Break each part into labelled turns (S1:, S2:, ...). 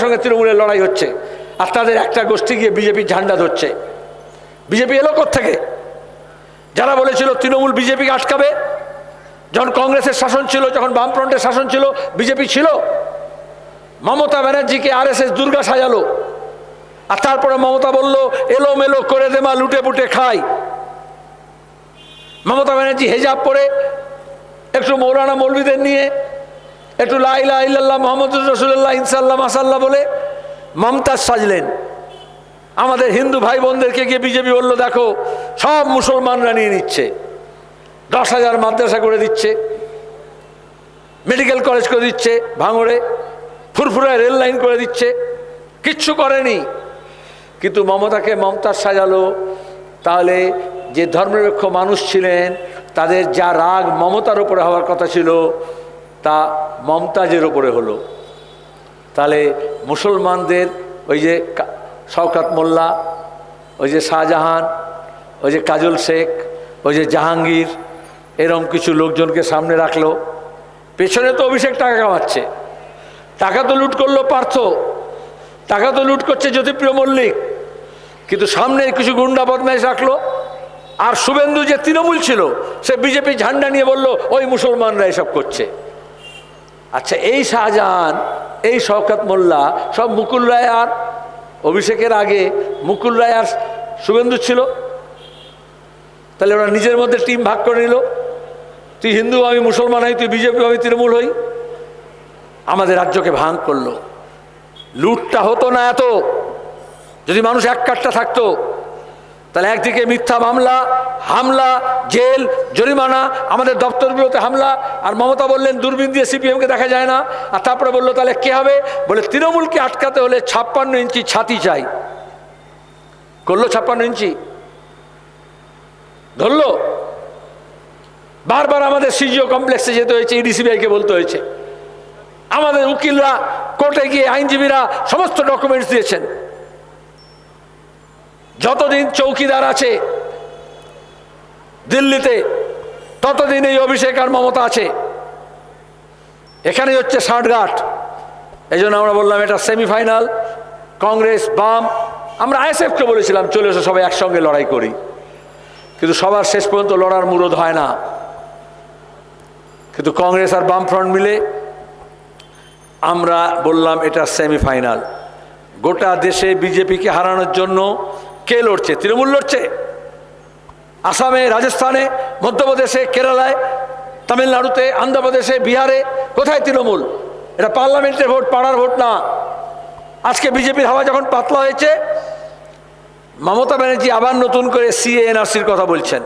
S1: সঙ্গে তৃণমূলের লড়াই হচ্ছে, আর তাদের একটা গোষ্ঠী গিয়ে বিজেপির ঝান্ডা ধরছে। বিজেপি এলো কোত্থেকে? যারা বলেছিল তৃণমূল বিজেপিকে আটকাবে, যখন কংগ্রেসের শাসন ছিল, যখন বামফ্রন্টের শাসন ছিল, বিজেপি ছিল। মমতা ব্যানার্জিকে আরএসএস দুর্গা সাজালো, আর তারপরে মমতা বলল এলোমেলো করে দে মা, লুটে পুটে খাই। মমতা ব্যানার্জি হেজাব পরে একটু মৌলানা মৌলবীদের নিয়ে একটু লা ইলাহা ইল্লাল্লাহ মুহাম্মাদুর রাসূলুল্লাহ ইনশাআল্লাহ মাশাআল্লাহ বলে মমতাজ সাজলেন। আমাদের হিন্দু ভাই বোনদেরকে গিয়ে বিজেপি বলল দেখো সব মুসলমানরা নিয়ে নিচ্ছে, 10,000 মাদ্রাসা করে দিচ্ছে, মেডিকেল কলেজ করে দিচ্ছে ভাঙড়ে, ফুরফুরায় রেল লাইন করে দিচ্ছে, কিচ্ছু করেনি। কিন্তু মমতাকে মমতাজ সাজালো। তাহলে যে ধর্মনিরপেক্ষ মানুষ ছিলেন তাদের যা রাগ মমতার উপরে হওয়ার কথা ছিল তা মমতাজের উপরে হলো। তাহলে মুসলমানদের ওই যে শওকত মোল্লা, ওই যে শাহজাহান, ওই যে কাজল শেখ, ওই যে জাহাঙ্গীর, এরকম কিছু লোকজনকে সামনে রাখলো। পেছনে তো অভিষেক টাকা কামাচ্ছে, টাকা তো লুট করলো পার্থ, টাকা তো লুট করছে জ্যোতিপ্রিয় মল্লিক, কিন্তু সামনে কিছু গুন্ডা বদমাইশ রাখলো। আর শুভেন্দু যে তৃণমূল ছিল সে বিজেপি ঝান্ডা নিয়ে বলল ওই মুসলমানরা এসব করছে। আচ্ছা, এই শাহজাহান, এই শওকত মোল্লা সব মুকুল রায় আর অভিষেকের আগে মুকুল রায় আর শুভেন্দু ছিল। তাহলে ওরা নিজের মধ্যে টিম ভাগ করে নিল, তুই হিন্দু আমি মুসলমান হই, তুই বিজেপি আমি তৃণমূল হই। আমাদের রাজ্যকে ভাঙ করলো। লুটটা হতো না এত যদি মানুষ এক কাটটা থাকতো। তাহলে একদিকে মিথ্যা মামলা, হামলা, জেল, জরিমানা, আমাদের দপ্তরগুলোতে হামলা, আর মমতা বললেন দূরবীন দিয়ে সিপিএমকে দেখা যায় না। আর তারপরে বললো তাহলে কে হবে? বলে তৃণমূলকে আটকাতে হলে 56 ইঞ্চি ছাতি চাই। করলো 56 ইঞ্চি, ধরলো। বারবার আমাদের সিজিও কমপ্লেক্সে যেতে হয়েছে, ইডিসিবিআইকে বলতে হয়েছে। আমাদের উকিলরা কোর্টে গিয়ে আইনজীবীরা সমস্ত ডকুমেন্টস দিয়েছেন। যতদিন চৌকিদার আছে দিল্লিতে ততদিন এই অভিষেক আর মমতা আছে। এখানেই হচ্ছে ষাটঘাট। এই জন্য আমরা বললাম এটা সেমিফাইনাল। কংগ্রেস, বাম, আমরা আইএসএফকে বলেছিলাম চলে এসো সবাই একসঙ্গে লড়াই করি, কিন্তু সবার শেষ পর্যন্ত লড়ার মুরদ হয় না। কিন্তু কংগ্রেস আর বামফ্রন্ট মিলে আমরা বললাম এটা সেমিফাইনাল। গোটা দেশে বিজেপিকে হারানোর জন্য কে লড়ছে? তৃণমূল লড়ছে। আসামে, রাজস্থানে, মধ্যপ্রদেশে, কেরালায়, তামিলনাড়ুতে, অন্ধ্রপ্রদেশে, বিহারে কোথায় তৃণমূল? এটা পার্লামেন্টের ভোট, পাড়ার ভোট না। আজকে বিজেপির হাওয়া যখন পাতলা হয়েছে, মমতা ব্যানার্জি আবার নতুন করে সিএএনআরসির কথা বলছেন।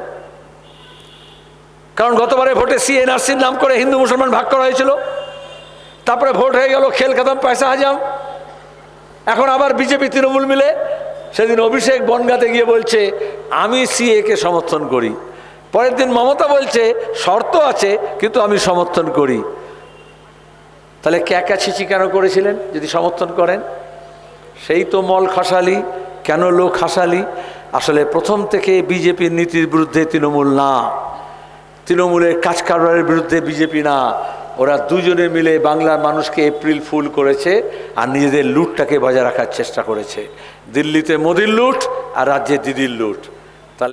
S1: কারণ গতবারে ভোটে সিএএনআরসির নাম করে হিন্দু মুসলমান ভাগ করা হয়েছিল, তারপরে ভোট হয়ে গেল খেল খতম, পয়সা হাজাম। এখন আবার বিজেপি তৃণমূল মিলে, সেদিন অভিষেক বনগাঁতে গিয়ে বলছে আমি সিএকে সমর্থন করি। পরের দিন মমতা বলছে শর্ত আছে কিন্তু আমি সমর্থন করি। তাহলে ক্যাকাছিচি কেন করেছিলেন যদি সমর্থন করেন? সেই তো মল খাসালি, কেন লোক খাসালি? আসলে প্রথম থেকে বিজেপির নীতির বিরুদ্ধে তৃণমূল না, তৃণমূলের কাজ কারবারের বিরুদ্ধে বিজেপি না। ওরা দুজনে মিলে বাংলার মানুষকে এপ্রিল ফুল করেছে আর নিজেদের লুটটাকে বজায় রাখার চেষ্টা করেছে। দিল্লিতে মোদির লুট আর রাজ্যে দিদির লুট।